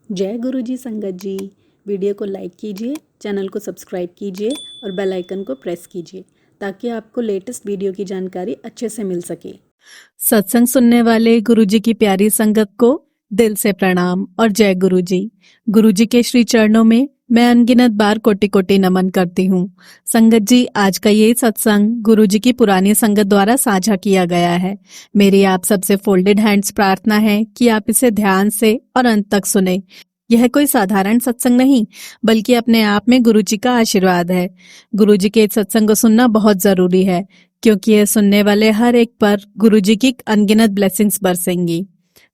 जय गुरु जी संगत जी। वीडियो को लाइक कीजिए, चैनल को सब्सक्राइब कीजिए और बेल आइकन को प्रेस कीजिए ताकि आपको लेटेस्ट वीडियो की जानकारी अच्छे से मिल सके। सत्संग सुनने वाले गुरु जी की प्यारी संगत को दिल से प्रणाम और जय गुरु जी। गुरु जी के श्री चरणों में मैं अनगिनत बार कोटि कोटि नमन करती हूँ। संगत जी, आज का ये सत्संग गुरु जी की पुरानी संगत द्वारा साझा किया गया है। मेरी आप सबसे फोल्डेड हैंड्स प्रार्थना है कि आप इसे ध्यान से और अंत तक सुने। यह कोई साधारण सत्संग नहीं, बल्कि अपने आप में गुरु जी का आशीर्वाद है। गुरु जी के इस सत्संग को सुनना बहुत जरूरी है, क्योंकि यह सुनने वाले हर एक पर गुरु जी की अनगिनत ब्लेसिंग्स बरसेंगी।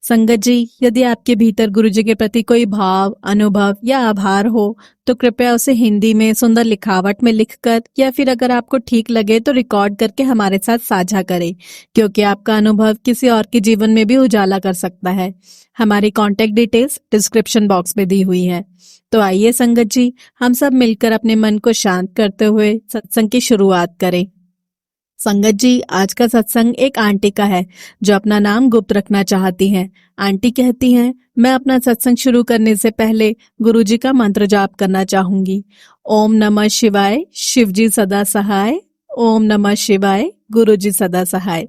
संगत जी, यदि आपके भीतर गुरु जी के प्रति कोई भाव, अनुभव या आभार हो तो कृपया उसे हिंदी में सुंदर लिखावट में लिखकर या फिर अगर आपको ठीक लगे तो रिकॉर्ड करके हमारे साथ साझा करें, क्योंकि आपका अनुभव किसी और के जीवन में भी उजाला कर सकता है। हमारी कॉन्टेक्ट डिटेल्स डिस्क्रिप्शन बॉक्स में दी हुई है। तो आइए संगत जी, हम सब मिलकर अपने मन को शांत करते हुए सत्संग की शुरुआत करें। संगत जी, आज का सत्संग एक आंटी का है जो अपना नाम गुप्त रखना चाहती हैं। आंटी कहती हैं, मैं अपना सत्संग शुरू करने से पहले गुरु जी का मंत्र जाप करना चाहूंगी। ओम नमः शिवाय, शिव जी सदा सहाय। ओम नमः शिवाय, गुरु जी सदा सहाय।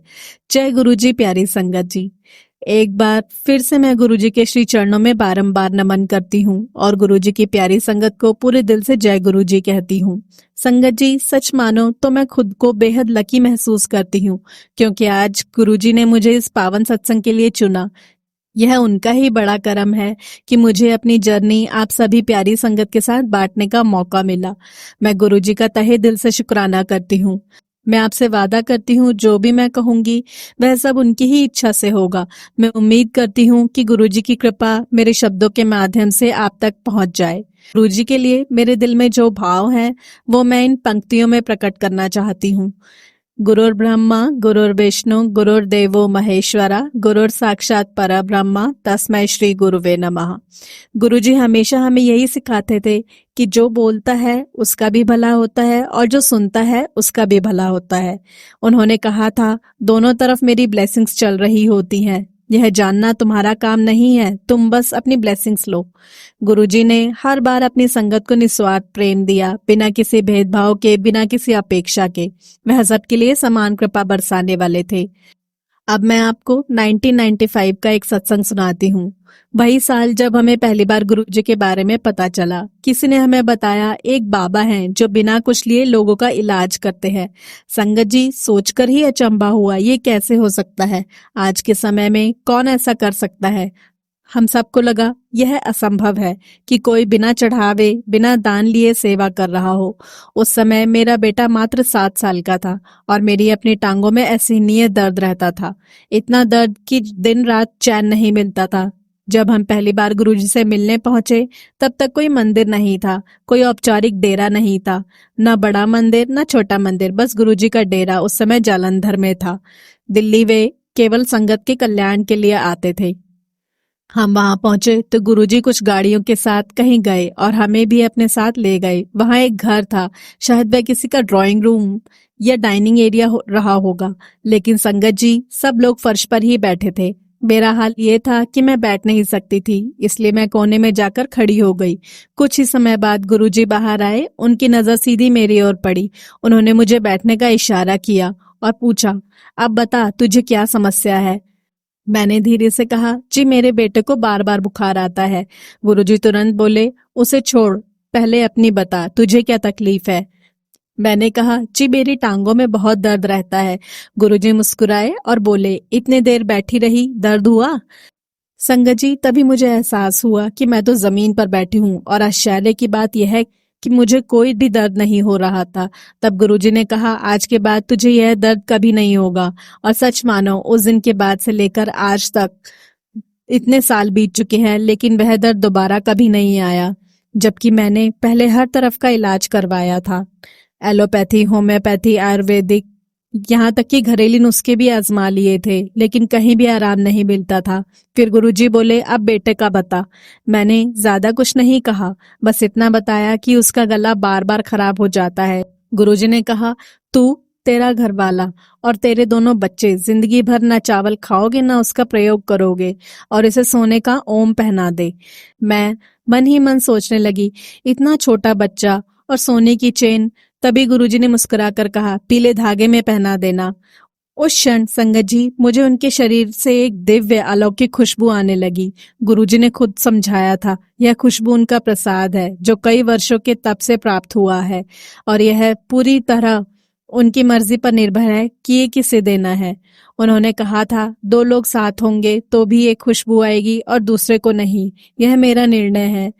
जय गुरु जी। प्यारी संगत जी, एक बार फिर से मैं गुरु जी के श्री चरणों में बारंबार नमन करती हूँ और गुरु जी की प्यारी संगत को पूरे दिल से जय गुरु जी कहती हूँ। संगत जी, सच मानो तो मैं खुद को बेहद लकी महसूस करती हूँ, क्योंकि आज गुरु जी ने मुझे इस पावन सत्संग के लिए चुना। यह उनका ही बड़ा करम है कि मुझे अपनी जर्नी आप सभी प्यारी संगत के साथ बांटने का मौका मिला। मैं गुरु जी का तहे दिल से शुक्राना करती हूँ। मैं आपसे वादा करती हूँ, जो भी मैं कहूंगी वह सब उनकी ही इच्छा से होगा। मैं उम्मीद करती हूँ कि गुरु जी की कृपा मेरे शब्दों के माध्यम से आप तक पहुंच जाए। गुरु जी के लिए मेरे दिल में जो भाव है वो मैं इन पंक्तियों में प्रकट करना चाहती हूँ। गुरुर् ब्रह्मा गुरुर्विष्णु गुरुर्देवो महेश्वरा गुरुर साक्षात परब्रह्मा तस्मै श्री गुरुवे नमः। गुरु जी हमेशा हमें यही सिखाते थे कि जो बोलता है उसका भी भला होता है और जो सुनता है उसका भी भला होता है। उन्होंने कहा था, दोनों तरफ मेरी ब्लेसिंग्स चल रही होती हैं, यह जानना तुम्हारा काम नहीं है, तुम बस अपनी ब्लेसिंग्स लो। गुरुजी ने हर बार अपनी संगत को निस्वार्थ प्रेम दिया, बिना किसी भेदभाव के, बिना किसी अपेक्षा के। वह सबके लिए समान कृपा बरसाने वाले थे। अब मैं आपको 1995 का एक सत्संग सुनाती हूँ। वही साल जब हमें पहली बार गुरु जी के बारे में पता चला। किसी ने हमें बताया एक बाबा हैं जो बिना कुछ लिए लोगों का इलाज करते हैं। संगत जी, सोचकर ही अचंभा हुआ, ये कैसे हो सकता है? आज के समय में कौन ऐसा कर सकता है? हम सबको लगा यह असंभव है कि कोई बिना चढ़ावे, बिना दान लिए सेवा कर रहा हो। उस समय मेरा बेटा मात्र 7 साल का था और मेरी अपनी टांगों में असहनीय दर्द रहता था। इतना दर्द कि दिन रात चैन नहीं मिलता था। जब हम पहली बार गुरुजी से मिलने पहुंचे तब तक कोई मंदिर नहीं था, कोई औपचारिक डेरा नहीं था, न बड़ा मंदिर न छोटा मंदिर, बस गुरुजी का डेरा उस समय जालंधर में था। दिल्ली वे केवल संगत के कल्याण के लिए आते थे। हम वहां पहुंचे तो गुरुजी कुछ गाड़ियों के साथ कहीं गए और हमें भी अपने साथ ले गए। वहां एक घर था, शायद वह किसी का ड्राइंग रूम या डाइनिंग एरिया रहा होगा, लेकिन संगत जी सब लोग फर्श पर ही बैठे थे। मेरा हाल ये था कि मैं बैठ नहीं सकती थी, इसलिए मैं कोने में जाकर खड़ी हो गई। कुछ ही समय बाद गुरुजी बाहर आए, उनकी नजर सीधी मेरी ओर पड़ी। उन्होंने मुझे बैठने का इशारा किया और पूछा, अब बता तुझे क्या समस्या है? मैंने धीरे से कहा, जी मेरे बेटे को बार बार बुखार आता है। गुरुजी तुरंत बोले, उसे छोड़, पहले अपनी बता, तुझे क्या तकलीफ है? मैंने कहा, जी मेरी टांगों में बहुत दर्द रहता है। गुरुजी मुस्कुराए और बोले, इतने देर बैठी रही, दर्द हुआ? संगत जी, तभी मुझे एहसास हुआ कि मैं तो जमीन पर बैठी हूँ और आश्चर्य की बात यह है कि मुझे कोई भी दर्द नहीं हो रहा था। तब गुरुजी ने कहा, आज के बाद तुझे यह दर्द कभी नहीं होगा। और सच मानो, उस दिन के बाद से लेकर आज तक इतने साल बीत चुके हैं, लेकिन वह दर्द दोबारा कभी नहीं आया, जबकि मैंने पहले हर तरफ का इलाज करवाया था। एलोपैथी, होम्योपैथी, आयुर्वेदिक, यहाँ तक कि घरेलू नुस्खे भी आजमा लिए थे, लेकिन कहीं भी आराम नहीं मिलता था। फिर गुरुजी बोले, अब बेटे का बता। मैंने ज्यादा कुछ नहीं कहा, बस इतना बताया कि उसका गला बार बार खराब हो जाता है। गुरुजी ने कहा, तू तेरा घर वाला और तेरे दोनों बच्चे जिंदगी भर ना चावल खाओगे ना उसका प्रयोग करोगे और इसे सोने का ओम पहना दे। मैं मन ही मन सोचने लगी, इतना छोटा बच्चा और सोने की चेन। तभी गुरुजी ने मुस्कुराकर कहा, पीले धागे में पहना देना। उस क्षण संगत जी मुझे उनके शरीर से एक दिव्य अलौकिक खुशबू आने लगी। गुरुजी ने खुद समझाया था, यह खुशबू उनका प्रसाद है जो कई वर्षों के तप से प्राप्त हुआ है और यह पूरी तरह उनकी मर्जी पर निर्भर है कि ये किसे देना है। उन्होंने कहा था, दो लोग साथ होंगे तो भी एक खुशबू आएगी और दूसरे को नहीं। यह मेरा निर्णय है।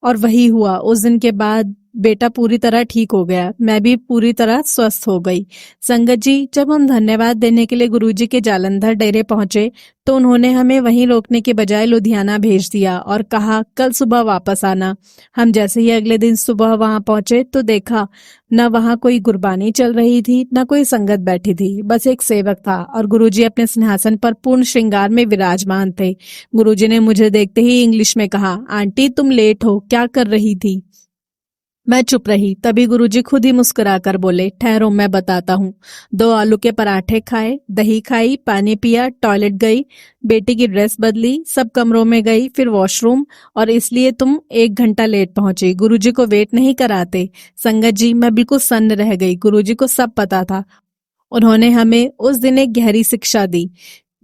और वही हुआ। उस दिन के बाद बेटा पूरी तरह ठीक हो गया, मैं भी पूरी तरह स्वस्थ हो गई। संगत जी, जब हम धन्यवाद देने के लिए गुरुजी के जालंधर डेरे पहुंचे तो उन्होंने हमें वहीं रोकने के बजाय लुधियाना भेज दिया और कहा, कल सुबह वापस आना। हम जैसे ही अगले दिन सुबह वहां पहुंचे तो देखा, न वहां कोई गुरबानी चल रही थी, न कोई संगत बैठी थी, बस एक सेवक था और गुरुजी अपने सिंहासन पर पूर्ण श्रृंगार में विराजमान थे। गुरुजी ने मुझे देखते ही इंग्लिश में कहा, आंटी तुम लेट हो, क्या कर रही थी? मैं चुप रही। तभी गुरुजी खुद ही मुस्कुराकर बोले, ठहरो मैं बताता हूँ। 2 आलू के पराठे खाए, दही खाई, पानी पिया, टॉयलेट गई, बेटी की ड्रेस बदली, सब कमरों में गई, फिर वॉशरूम, और इसलिए तुम 1 घंटा लेट पहुंची। गुरुजी को वेट नहीं कराते। संगत जी, मैं बिल्कुल सन्न रह गई। गुरुजी को सब पता था। उन्होंने हमें उस दिन एक गहरी शिक्षा दी।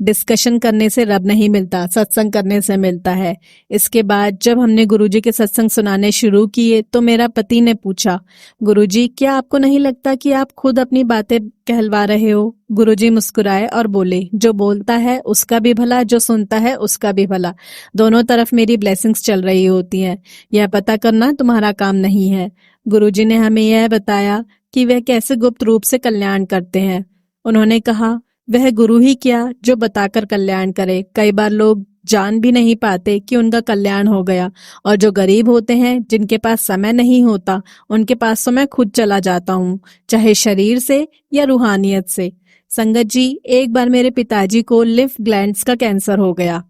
डिस्कशन करने से रब नहीं मिलता, सत्संग करने से मिलता है। इसके बाद जब हमने गुरुजी के सत्संग सुनाने शुरू किए तो मेरा पति ने पूछा, गुरुजी क्या आपको नहीं लगता कि आप खुद अपनी बातें कहलवा रहे हो? गुरुजी मुस्कुराए और बोले, जो बोलता है उसका भी भला, जो सुनता है उसका भी भला। दोनों तरफ मेरी ब्लेसिंग्स चल रही होती हैं। यह पता करना तुम्हारा काम नहीं है। गुरुजी ने हमें यह बताया कि वह कैसे गुप्त रूप से कल्याण करते हैं। उन्होंने कहा, वह गुरु ही क्या जो बताकर कल्याण करे। कई बार लोग जान भी नहीं पाते कि उनका कल्याण हो गया, और जो गरीब होते हैं, जिनके पास समय नहीं होता, उनके पास तो मैं खुद चला जाता हूँ, चाहे शरीर से या रूहानियत से। संगत जी, एक बार मेरे पिताजी को लिम्फ ग्लैंड्स का कैंसर हो गया।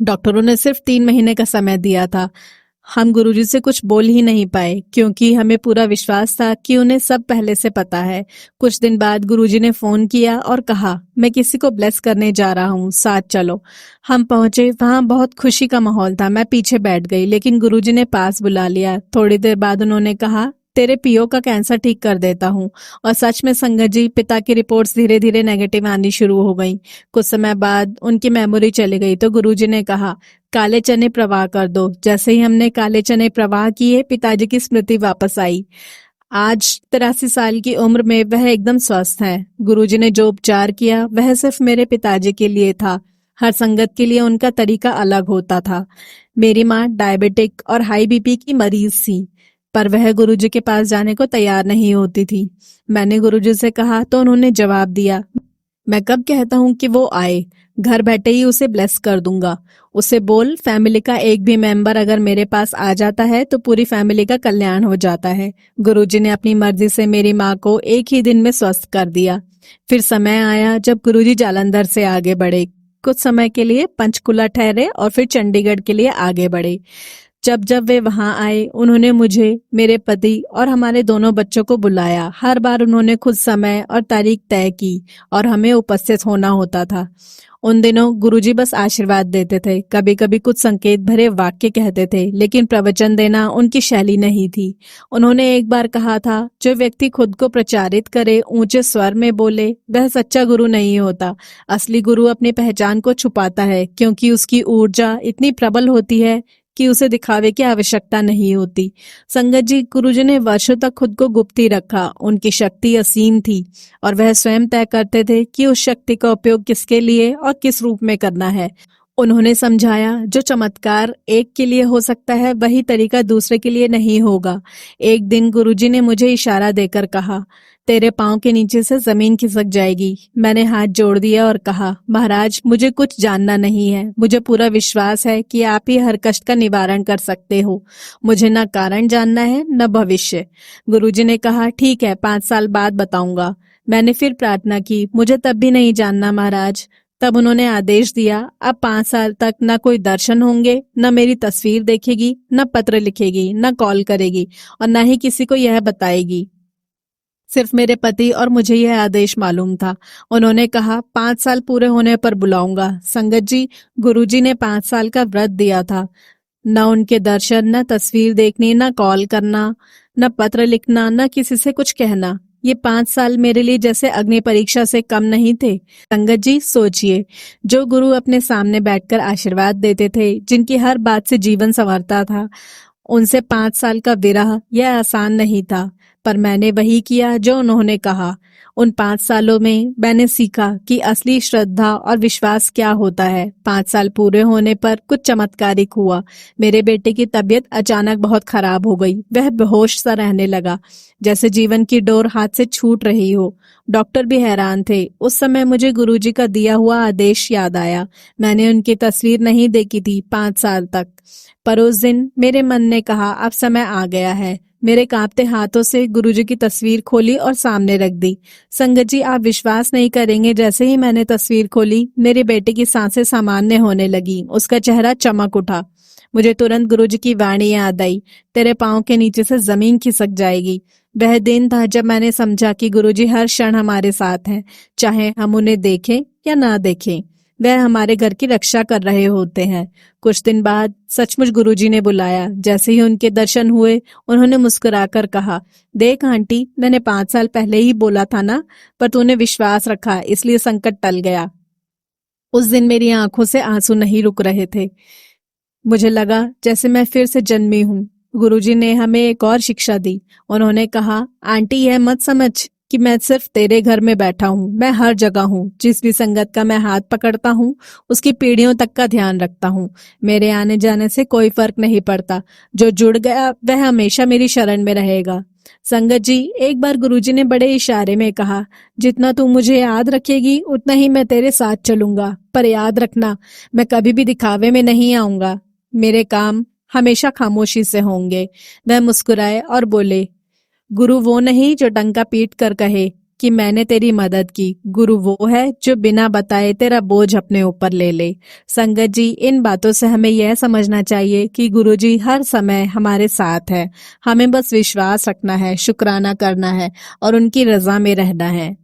डॉक्टरों ने सिर्फ 3 महीने का समय दिया था। हम गुरुजी से कुछ बोल ही नहीं पाए क्योंकि हमें पूरा विश्वास था कि उन्हें सब पहले से पता है। कुछ दिन बाद गुरुजी ने फोन किया और कहा, मैं किसी को ब्लेस करने जा रहा हूँ, साथ चलो। हम पहुंचे, वहां बहुत खुशी का माहौल था। मैं पीछे बैठ गई लेकिन गुरुजी ने पास बुला लिया। थोड़ी देर बाद उन्होंने कहा, तेरे पीओ का कैंसर ठीक कर देता हूँ। और सच में संगत जी, पिता की रिपोर्ट्स धीरे धीरे नेगेटिव आनी शुरू हो गई। कुछ समय बाद उनकी मेमोरी चली गई तो गुरुजी ने कहा, काले चने प्रवाह कर दो। जैसे ही हमने काले चने प्रवाह किए, पिताजी की स्मृति वापस आई। आज 83 साल की उम्र में वह एकदम स्वस्थ हैं। गुरुजी ने जो उपचार किया वह सिर्फ मेरे पिताजी के लिए था। हर संगत के लिए उनका तरीका अलग होता था। मेरी माँ डायबिटिक और हाई बीपी की मरीज थी, पर वह गुरुजी के पास जाने को तैयार नहीं होती थी। मैंने गुरुजी से कहा तो उन्होंने जवाब दिया, मैं कब कहता हूँ कि वो आए, घर बैठे ही उसे ब्लेस कर दूंगा। उसे बोल, फैमिली का एक भी मेंबर अगर मेरे पास आ जाता है तो पूरी फैमिली का कल्याण हो जाता है। गुरुजी ने अपनी मर्जी से मेरी माँ को एक ही दिन में स्वस्थ कर दिया। फिर समय आया जब गुरुजी जालंधर से आगे बढ़े। कुछ समय के लिए पंचकुला ठहरे और फिर चंडीगढ़ के लिए आगे बढ़े। जब जब वे वहां आए, उन्होंने मुझे, मेरे पति और हमारे दोनों बच्चों को बुलाया। हर बार उन्होंने खुद समय और तारीख तय की और हमें उपस्थित होना होता था। उन दिनों गुरुजी बस आशीर्वाद देते थे, कभी कभी कुछ संकेत भरे वाक्य कहते थे, लेकिन प्रवचन देना उनकी शैली नहीं थी। उन्होंने एक बार कहा था, जो व्यक्ति खुद को प्रचारित करे, ऊंचे स्वर में बोले, वह सच्चा गुरु नहीं होता। असली गुरु अपनी पहचान को छुपाता है क्योंकि उसकी ऊर्जा इतनी प्रबल होती है कि उसे दिखावे की आवश्यकता नहीं होती। संगत जी, गुरुजी ने वर्षों तक खुद को गुप्त ही रखा। उनकी शक्ति असीम थी और वह स्वयं तय करते थे कि उस शक्ति का उपयोग किसके लिए और किस रूप में करना है। उन्होंने समझाया, जो चमत्कार एक के लिए हो सकता है वही तरीका दूसरे के लिए नहीं होगा। एक दिन गुरुजी ने मुझे इशारा देकर कहा, तेरे पांव के नीचे से जमीन खिसक जाएगी। मैंने हाथ जोड़ दिया और कहा, महाराज मुझे कुछ जानना नहीं है, मुझे पूरा विश्वास है कि आप ही हर कष्ट का निवारण कर सकते हो। मुझे न कारण जानना है न भविष्य। गुरुजी ने कहा, ठीक है, 5 साल बाद बताऊंगा। मैंने फिर प्रार्थना की, मुझे तब भी नहीं जानना महाराज। तब उन्होंने आदेश दिया, अब 5 साल तक न कोई दर्शन होंगे, न मेरी तस्वीर देखेगी, न पत्र लिखेगी, न कॉल करेगी और न ही किसी को यह बताएगी। सिर्फ मेरे पति और मुझे यह आदेश मालूम था। उन्होंने कहा 5 साल पूरे होने पर बुलाऊंगा। संगत जी, गुरुजी ने 5 साल का व्रत दिया था। न उनके दर्शन, न तस्वीर देखनी, न कॉल करना, न पत्र लिखना, न किसी से कुछ कहना। ये 5 साल मेरे लिए जैसे अग्नि परीक्षा से कम नहीं थे। संगत जी, सोचिए, जो गुरु अपने सामने बैठकर आशीर्वाद देते थे, जिनकी हर बात से जीवन संवरता था, उनसे 5 साल का विरह यह आसान नहीं था। पर मैंने वही किया जो उन्होंने कहा। उन 5 सालों में मैंने सीखा कि असली श्रद्धा और विश्वास क्या होता है। 5 साल पूरे होने पर कुछ चमत्कारिक हुआ। मेरे बेटे की तबीयत अचानक बहुत खराब हो गई। वह बेहोश सा रहने लगा, जैसे जीवन की डोर हाथ से छूट रही हो। डॉक्टर भी हैरान थे। उस समय मुझे गुरुजी का दिया हुआ आदेश याद आया। मैंने उनकी तस्वीर नहीं देखी थी 5 साल तक, पर उस दिन मेरे मन ने कहा अब समय आ गया है। मेरे कांपते हाथों से गुरुजी की तस्वीर खोली और सामने रख दी। संगत जी, आप विश्वास नहीं करेंगे, जैसे ही मैंने तस्वीर खोली, मेरे बेटे की सांसें सामान्य होने लगी। उसका चेहरा चमक उठा। मुझे तुरंत गुरुजी की वाणी याद आई, तेरे पांव के नीचे से जमीन खिसक जाएगी। वह दिन था जब मैंने समझा कि गुरुजी हर क्षण हमारे साथ हैं, चाहे हम उन्हें देखें या ना देखें। वह हमारे घर की रक्षा कर रहे होते हैं। कुछ दिन बाद सचमुच गुरुजी ने बुलाया। जैसे ही उनके दर्शन हुए, उन्होंने मुस्कुराकर कहा, देख आंटी, मैंने 5 साल पहले ही बोला था ना, पर तूने विश्वास रखा, इसलिए संकट टल गया। उस दिन मेरी आंखों से आंसू नहीं रुक रहे थे। मुझे लगा जैसे मैं फिर से जन्मी हूँ। गुरुजी ने हमें एक और शिक्षा दी। उन्होंने कहा, आंटी, यह मत समझ कि मैं सिर्फ तेरे घर में बैठा हूँ। मैं हर जगह हूँ। जिस भी संगत का मैं हाथ पकड़ता हूँ, उसकी पीढ़ियों तक का ध्यान रखता हूँ। मेरे आने जाने से कोई फर्क नहीं पड़ता। जो जुड़ गया वह हमेशा मेरी शरण में रहेगा। संगत जी, एक बार गुरुजी ने बड़े इशारे में कहा, जितना तू मुझे याद रखेगी उतना ही मैं तेरे साथ चलूंगा। पर याद रखना, मैं कभी भी दिखावे में नहीं आऊंगा। मेरे काम हमेशा खामोशी से होंगे। वह मुस्कुराए और बोले, गुरु वो नहीं जो डंका पीट कर कहे कि मैंने तेरी मदद की। गुरु वो है जो बिना बताए तेरा बोझ अपने ऊपर ले ले। संगत जी, इन बातों से हमें यह समझना चाहिए कि गुरुजी हर समय हमारे साथ है। हमें बस विश्वास रखना है, शुक्राना करना है और उनकी रजा में रहना है।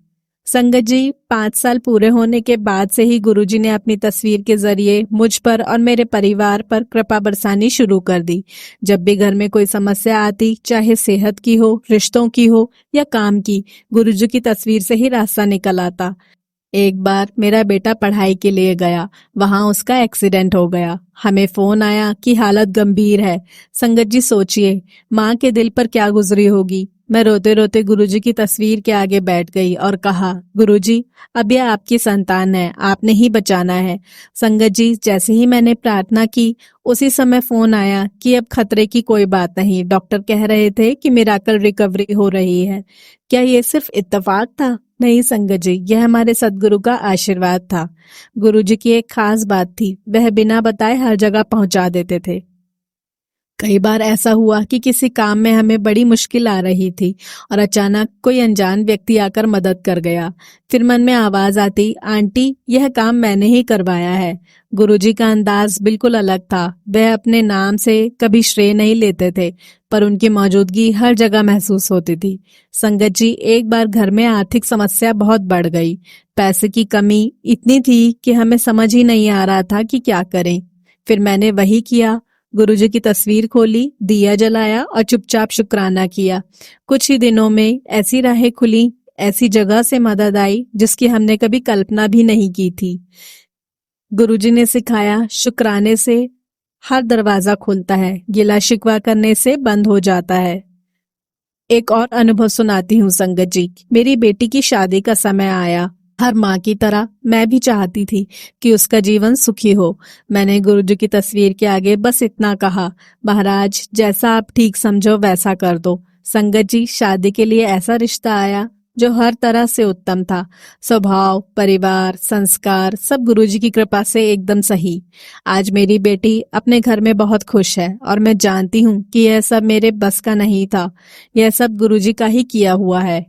संगत जी, 5 साल पूरे होने के बाद से ही गुरुजी ने अपनी तस्वीर के जरिए मुझ पर और मेरे परिवार पर कृपा बरसानी शुरू कर दी। जब भी घर में कोई समस्या आती, चाहे सेहत की हो, रिश्तों की हो या काम की, गुरुजी की तस्वीर से ही रास्ता निकल आता। एक बार मेरा बेटा पढ़ाई के लिए गया, वहां उसका एक्सीडेंट हो गया। हमें फोन आया कि हालत गंभीर है। संगत जी, सोचिए माँ के दिल पर क्या गुजरी होगी। मैं रोते रोते गुरुजी की तस्वीर के आगे बैठ गई और कहा, गुरुजी, अब यह आपकी संतान है, आपने ही बचाना है। संगत जी, जैसे ही मैंने प्रार्थना की, उसी समय फोन आया कि अब खतरे की कोई बात नहीं। डॉक्टर कह रहे थे कि मिराकल रिकवरी हो रही है। क्या ये सिर्फ इत्तेफाक था? नहीं संगत जी, यह हमारे सदगुरु का आशीर्वाद था। गुरुजी की एक खास बात थी, वह बिना बताए हर जगह पहुंचा देते थे। कई बार ऐसा हुआ कि किसी काम में हमें बड़ी मुश्किल आ रही थी और अचानक कोई अनजान व्यक्ति आकर मदद कर गया। फिर मन में आवाज आती, आंटी, यह काम मैंने ही करवाया है। गुरुजी का अंदाज बिल्कुल अलग था। वह अपने नाम से कभी श्रेय नहीं लेते थे, पर उनकी मौजूदगी हर जगह महसूस होती थी। संगत जी, एक बार घर में आर्थिक समस्या बहुत बढ़ गई। पैसे की कमी इतनी थी कि हमें समझ ही नहीं आ रहा था कि क्या करें। फिर मैंने वही किया, गुरुजी की तस्वीर खोली, दिया जलाया और चुपचाप शुक्राना किया। कुछ ही दिनों में ऐसी राहें खुली, ऐसी जगह से मदद आई जिसकी हमने कभी कल्पना भी नहीं की थी। गुरुजी ने सिखाया, शुक्राने से हर दरवाजा खुलता है, गिला शिकवा करने से बंद हो जाता है। एक और अनुभव सुनाती हूँ संगत जी। मेरी बेटी की शादी का समय आया। हर माँ की तरह मैं भी चाहती थी कि उसका जीवन सुखी हो। मैंने गुरुजी की तस्वीर के आगे बस इतना कहा, महाराज, जैसा आप ठीक समझो वैसा कर दो। संगत जी, शादी के लिए ऐसा रिश्ता आया जो हर तरह से उत्तम था। स्वभाव, परिवार, संस्कार सब गुरुजी की कृपा से एकदम सही। आज मेरी बेटी अपने घर में बहुत खुश है और मैं जानती हूँ कि यह सब मेरे बस का नहीं था। यह सब गुरुजी का ही किया हुआ है।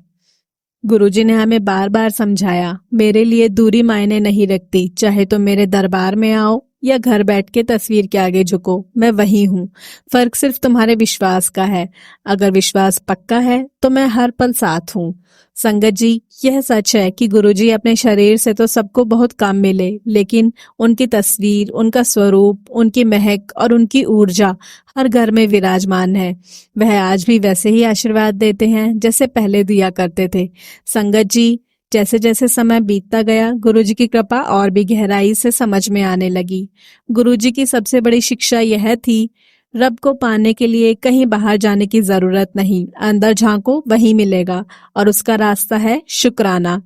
गुरुजी ने हमें बार बार समझाया, मेरे लिए दूरी मायने नहीं रखती, चाहे तुम मेरे दरबार में आओ या घर बैठ के तस्वीर के आगे झुको, मैं वही हूँ। फर्क सिर्फ तुम्हारे विश्वास का है। अगर विश्वास पक्का है तो मैं हर पल साथ हूँ। संगत जी, यह सच है कि गुरुजी अपने शरीर से तो सबको बहुत कम मिले, लेकिन उनकी तस्वीर, उनका स्वरूप, उनकी महक और उनकी ऊर्जा हर घर में विराजमान है। वह आज भी वैसे ही आशीर्वाद देते हैं जैसे पहले दिया करते थे। संगत जी, जैसे जैसे समय बीतता गया, गुरुजी की कृपा और भी गहराई से समझ में आने लगी। गुरुजी की सबसे बड़ी शिक्षा यह थी, रब को पाने के लिए कहीं बाहर जाने की जरूरत नहीं, अंदर झांको वही मिलेगा, और उसका रास्ता है शुक्राना।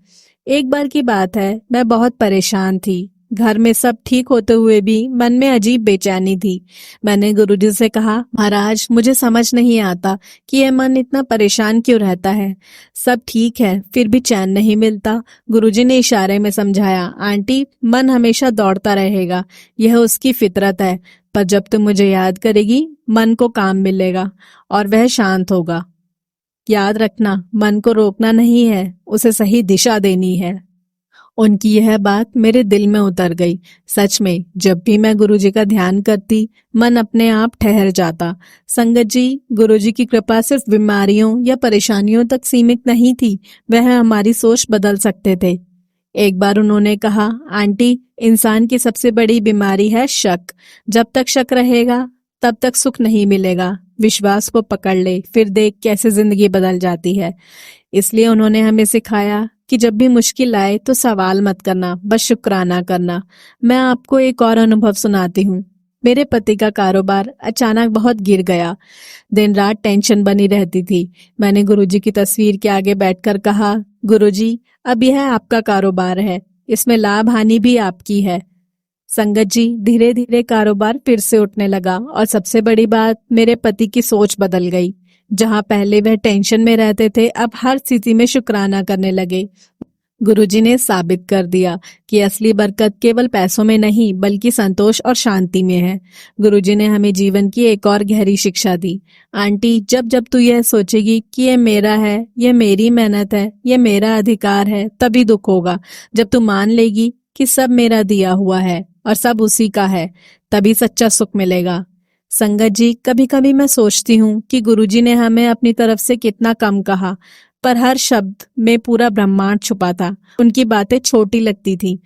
एक बार की बात है, मैं बहुत परेशान थी। घर में सब ठीक होते हुए भी मन में अजीब बेचैनी थी। मैंने गुरुजी से कहा, महाराज, मुझे समझ नहीं आता कि यह मन इतना परेशान क्यों रहता है। सब ठीक है फिर भी चैन नहीं मिलता। गुरुजी ने इशारे में समझाया, आंटी, मन हमेशा दौड़ता रहेगा, यह उसकी फितरत है, पर जब तुम मुझे याद करेगी, मन को काम मिलेगा और वह शांत होगा। याद रखना, मन को रोकना नहीं है, उसे सही दिशा देनी है। उनकी यह बात मेरे दिल में उतर गई। सच में, जब भी मैं गुरुजी का ध्यान करती, मन अपने आप ठहर जाता। संगत जी, गुरुजी की कृपा सिर्फ बीमारियों या परेशानियों तक सीमित नहीं थी, वह हमारी सोच बदल सकते थे। एक बार उन्होंने कहा, आंटी, इंसान की सबसे बड़ी बीमारी है शक। जब तक शक रहेगा तब तक सुख नहीं मिलेगा। विश्वास को पकड़ ले, फिर देख कैसे जिंदगी बदल जाती है। इसलिए उन्होंने हमें सिखाया कि जब भी मुश्किल आए तो सवाल मत करना, बस शुक्राना करना। मैं आपको एक और अनुभव सुनाती हूँ। मेरे पति का कारोबार अचानक बहुत गिर गया। दिन रात टेंशन बनी रहती थी। मैंने गुरुजी की तस्वीर के आगे बैठकर कहा, गुरुजी, अब यह आपका कारोबार है, इसमें लाभ हानि भी आपकी है। संगत जी, धीरे धीरे कारोबार फिर से उठने लगा, और सबसे बड़ी बात, मेरे पति की सोच बदल गई। जहां पहले वह टेंशन में रहते थे, अब हर स्थिति में शुक्राना करने लगे। गुरुजी ने साबित कर दिया कि असली बरकत केवल पैसों में नहीं, बल्कि संतोष और शांति में है। गुरुजी ने हमें जीवन की एक और गहरी शिक्षा दी। आंटी, जब जब तू यह सोचेगी कि यह मेरा है, यह मेरी मेहनत है, यह मेरा अधिकार है, तभी दुख होगा। जब तू मान लेगी कि सब मेरा दिया हुआ है और सब उसी का है, तभी सच्चा सुख मिलेगा। संगत जी, कभी कभी मैं सोचती हूँ कि गुरुजी ने हमें अपनी तरफ से कितना कम कहा, पर हर शब्द में पूरा ब्रह्मांड छुपा था। उनकी बातें छोटी लगती थी,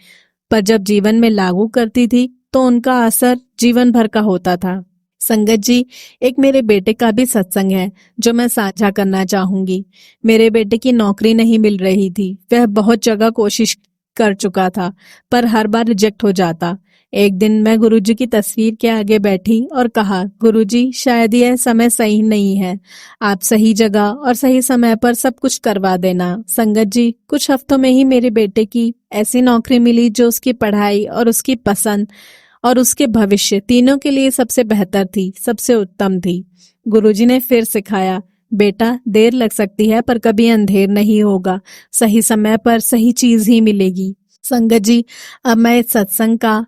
पर जब जीवन में लागू करती थी तो उनका असर जीवन भर का होता था। संगत जी, एक मेरे बेटे का भी सत्संग है जो मैं साझा करना चाहूंगी। मेरे बेटे की नौकरी नहीं मिल रही थी। वह बहुत जगह कोशिश कर चुका था, पर हर बार रिजेक्ट हो जाता। एक दिन मैं गुरुजी की तस्वीर के आगे बैठी और कहा, गुरुजी, शायद यह समय सही नहीं है। आप सही जगह और सही समय पर सब कुछ करवा देना। संगत जी, कुछ हफ्तों में ही मेरे बेटे की ऐसी नौकरी मिली जो उसकी पढ़ाई और उसकी पसंद और उसके भविष्य तीनों के लिए सबसे बेहतर थी, सबसे उत्तम थी। गुरुजी ने फिर सिखाया, बेटा, देर लग सकती है पर कभी अंधेर नहीं होगा। सही समय पर सही चीज ही मिलेगी। संगत जी, अब मैं इस सत्संग का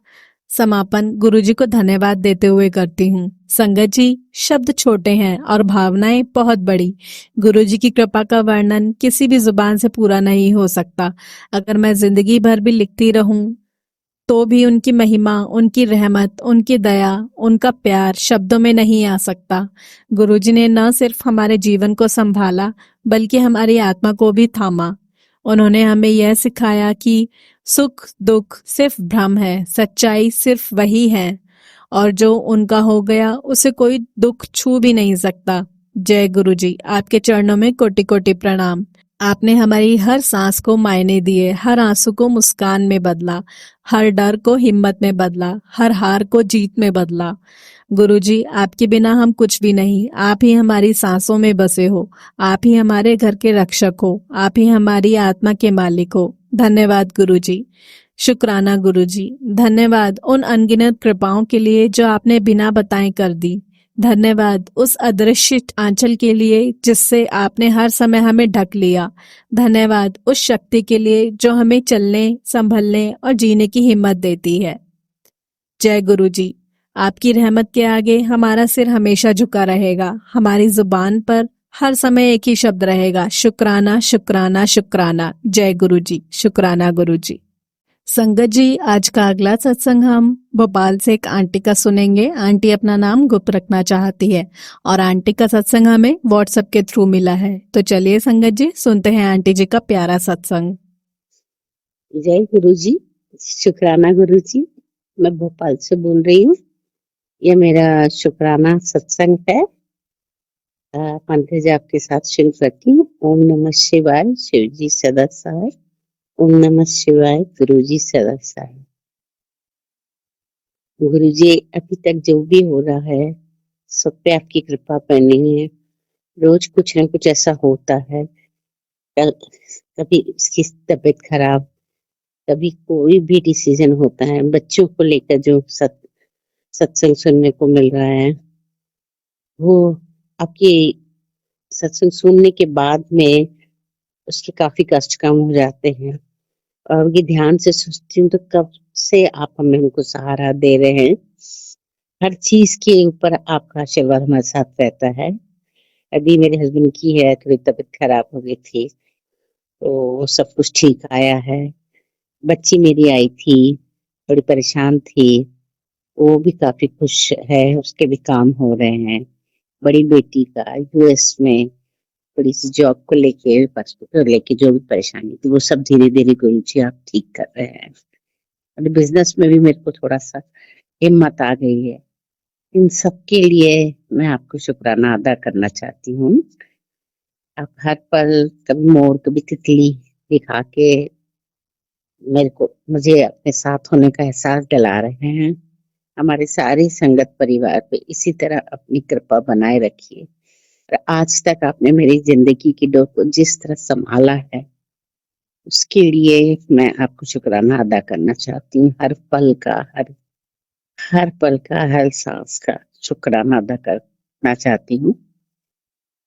समापन गुरुजी को धन्यवाद देते हुए करती हूँ। संगत जी, शब्द छोटे हैं और भावनाएं बहुत बड़ी। गुरुजी की कृपा का वर्णन किसी भी जुबान से पूरा नहीं हो सकता। अगर मैं जिंदगी भर भी लिखती रहूं तो भी उनकी महिमा, उनकी रहमत, उनकी दया, उनका प्यार शब्दों में नहीं आ सकता। गुरुजी ने न सिर्फ हमारे जीवन को संभाला, बल्कि हमारी आत्मा को भी थामा। उन्होंने हमें यह सिखाया कि सुख दुख सिर्फ भ्रम है, सच्चाई सिर्फ वही है, और जो उनका हो गया उसे कोई दुख छू भी नहीं सकता। जय गुरुजी, आपके चरणों में कोटि कोटि प्रणाम। आपने हमारी हर सांस को मायने दिए, हर आंसू को मुस्कान में बदला, हर डर को हिम्मत में बदला, हर हार को जीत में बदला। गुरुजी, आपके बिना हम कुछ भी नहीं। आप ही हमारी सांसों में बसे हो, आप ही हमारे घर के रक्षक हो, आप ही हमारी आत्मा के मालिक हो। धन्यवाद गुरुजी। शुक्राना गुरुजी। धन्यवाद उन अनगिनत कृपाओं के लिए जो आपने बिना बताए कर दी। धन्यवाद उस अदृश्य आंचल के लिए जिससे आपने हर समय हमें ढक लिया। धन्यवाद उस शक्ति के लिए जो हमें चलने, संभलने और जीने की हिम्मत देती है। जय गुरुजी। आपकी रहमत के आगे हमारा सिर हमेशा झुका रहेगा। हमारी जुबान पर हर समय एक ही शब्द रहेगा, शुक्राना शुक्राना शुक्राना। जय गुरुजी। शुक्राना गुरुजी। संगत जी, आज का अगला सत्संग हम भोपाल से एक आंटी का सुनेंगे। आंटी अपना नाम गुप्त रखना चाहती है और आंटी का सत्संग हमें व्हाट्सएप के थ्रू मिला है। तो चलिए संगत जी, सुनते हैं आंटी जी का प्यारा सत्संग। जय गुरु जी, शुक्राना गुरु जी। मैं भोपाल से बोल रही हूँ। यह मेरा शुक्राना सत्संग है। मंत्र जाप के साथ शुरू करती हूँ। ओम नमः शिवाय, शिव जी सदा सहाय। ओम नमः शिवाय, गुरु जी सदा सहाय। गुरु जी, अभी तक जो भी हो रहा है सब पे आपकी कृपा बनी है। रोज कुछ ना कुछ ऐसा होता है। कभी इसकी तबीयत खराब, कभी कोई भी डिसीजन होता है। बच्चों को लेकर जो सत्संग सुनने को मिल रहा है, वो आपकी सत्संग सुनने के बाद में उसके काफी कष्ट कम हो जाते हैं। और ये ध्यान से सोचती हूँ तो कब से आप हमें उनको सहारा दे रहे हैं। हर चीज के ऊपर आपका आशीर्वाद हमारे साथ रहता है। अभी मेरे हस्बैंड की है थोड़ी तबीयत खराब हो गई थी, तो वो सब कुछ ठीक आया है। बच्ची मेरी आई थी, बड़ी परेशान थी, वो भी काफी खुश है, उसके भी काम हो रहे हैं। बड़ी बेटी का यूएस में थोड़ी सी जॉब को लेके पासपोर्ट लेके जो भी परेशानी थी वो सब धीरे धीरे गुरु जी आप ठीक कर रहे हैं। और बिजनेस में भी मेरे को थोड़ा सा हिम्मत आ गई है। इन सब के लिए मैं आपको शुक्राना अदा करना चाहती हूँ। आप हर पल कभी मोर कभी तितली दिखा के मुझे अपने साथ होने का एहसास दिला रहे हैं। हमारे सारे संगत परिवार पे इसी तरह अपनी कृपा बनाए रखिए। और आज तक आपने मेरी जिंदगी की डोर को जिस तरह संभाला है, उसके लिए मैं आपको शुक्राना अदा करना चाहती हूँ। हर पल का, हर पल का, हर सांस का शुक्राना अदा करना चाहती हूँ।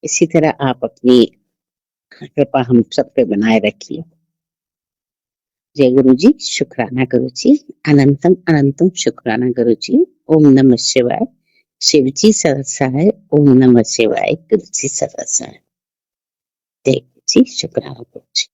इसी तरह आप अपनी कृपा हम सब पे बनाए रखिए। जय गुरु जी, शुक्राना गुरु जी, अनंतम अनंतम शुक्राना गुरु जी। ओम नमः शिवाय, शिव जी सदा सहाय। ओम नमः शिवाय, गुरु जी सदा सहाय। जय गुरु जी, शुक्राना गुरु जी।